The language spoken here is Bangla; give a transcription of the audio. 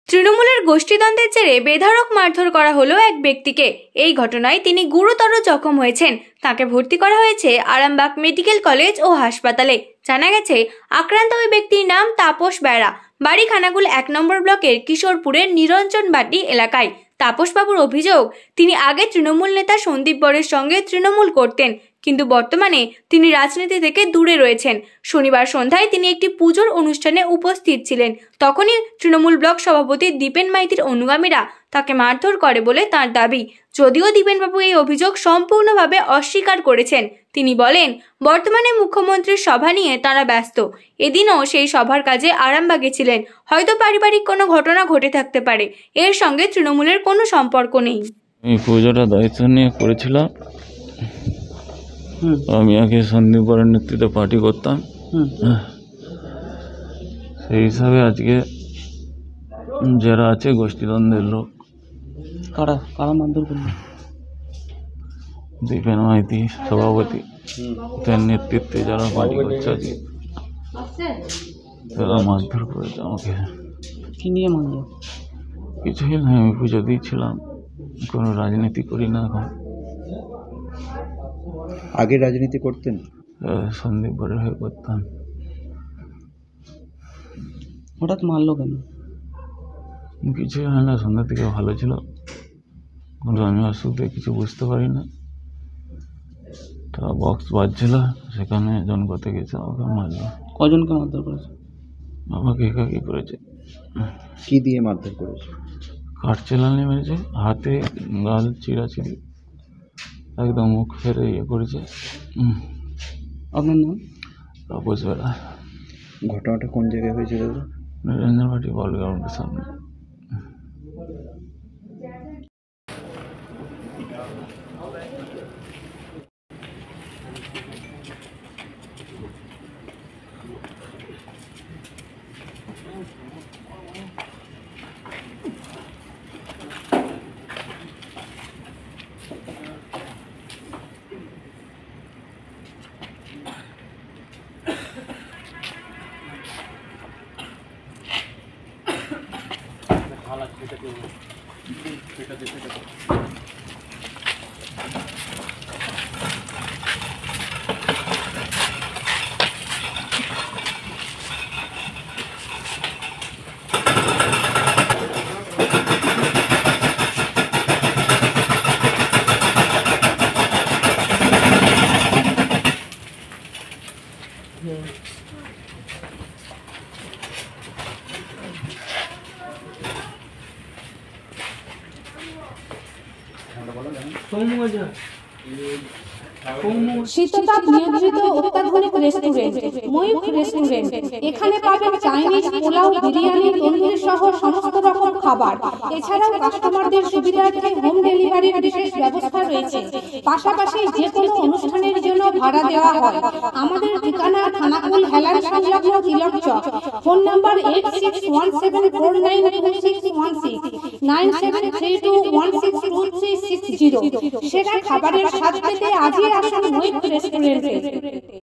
তৃণমূলের গোষ্ঠীদ্বন্দ্বের জেরে বেধড়ক মারধর করা হলো এক ব্যক্তিকে। এই ঘটনায় তিনি গুরুতর জখম হয়েছেন। তাকে ভর্তি করা হয়েছে আরামবাগ মেডিকেল কলেজ ও হাসপাতালে। জানা গেছে, আক্রান্ত ওই ব্যক্তির নাম তাপস বেরা, বাড়ি খানাকুল 1 নম্বর ব্লকের কিশোরপুরের নিরঞ্জন বাটি এলাকায়। তাপসবাবুর অভিযোগ, তিনি আগে তৃণমূল নেতা সন্দীপ বরের সঙ্গে তৃণমূল করতেন, কিন্তু বর্তমানে তিনি রাজনীতি থেকে দূরে রয়েছেন। শনিবার সন্ধ্যায় তিনি একটি পুজোর অনুষ্ঠানে উপস্থিত ছিলেন। তখনই তৃণমূল ব্লক সভাপতি দীপেন মাইতির অনুগামীরা তাকে মারধর করে বলে তার দাবি। যদিও দীপেনবাবু এই অভিযোগ সম্পূর্ণভাবে অস্বীকার করেছেন। তিনি বলেন, বর্তমানে মুখ্যমন্ত্রীর সভা নিয়ে তারা ব্যস্ত। এদিনও সেই সভার কাজে আরামবাগে ছিলেন। হয়তো পারিবারিক কোনো ঘটনা ঘটে থাকতে পারে। এর সঙ্গে তৃণমূলের কোনো সম্পর্ক নেই। এই পুজোটা দায়িত্ব নিয়ে করেছিলাম। আমি আগে সন্দীপ বরের নেতৃত্বে পার্টি করতাম। সেই হিসাবে আজকে যারা আছে গোষ্ঠীদ্বন্দ্বের লোক, কারা কারা মারধর করলো? দীপেন মাইতি সভাপতি, তার নেতৃত্বে যারা পার্টি করছে আজকে তারা মারধর করেছে আমাকে। কি নিয়ে মারধর? কিছুই নয়, আমি পুজো দিয়েছিলাম, কোনো রাজনীতি করি না এখন। আগে রাজনীতি করতেন? সন্দীপ বরের হয়ে করতাম। হঠাৎ মারলো কেন? কিছুই হয় না, সন্ধ্যা থেকে ভালো ছিল, কিন্তু আমি অসুখে কিছু বুঝতে পারি না। তা বক্স বাজছিল, সেখানে জন করতে গেছে, আমাকে মারলো। কজনকে মারধর করেছে? আমাকে একাকি করেছে। কি দিয়ে মারধর করেছে? কাঠ চালানি মেরেছে, হাতে গাল চিরাচিরি, একদম মুখ ফেরে ইয়ে করেছে। আপনার নাম? তাপস বেরা। ঘটনাটা কোন জায়গায় হয়েছে দাদা? নিরঞ্জন বাটি বল গ্রাউন্ডের সামনে। শীততাপ নিয়ন্ত্রিত অত্যাধুনিক রেস্টুরেন্ট ময়ূখ রেস্টুরেন্ট। এখানে পাবেন চাইনিজ, পোলাও, বিরিয়ানি, তন্দুরি সহ সমস্ত রকম খাবার। এছাড়াও কাস্টমারদের সুবিধার্থে হোম ডেলিভারির বিশেষ ব্যবস্থা রয়েছে। পাশাপাশি যে কোনো অনুষ্ঠানের জন্য ভাড়া দেওয়া হয়। আমাদের ঠিকানা খানাকুল হেলান সংলগ্ন তিলক চক। Phone number 8617492616 9732162360। সেরা খাবারের স্বাদ পেতে আজই আসুন ময়ূখ রেস্টুরেন্টে।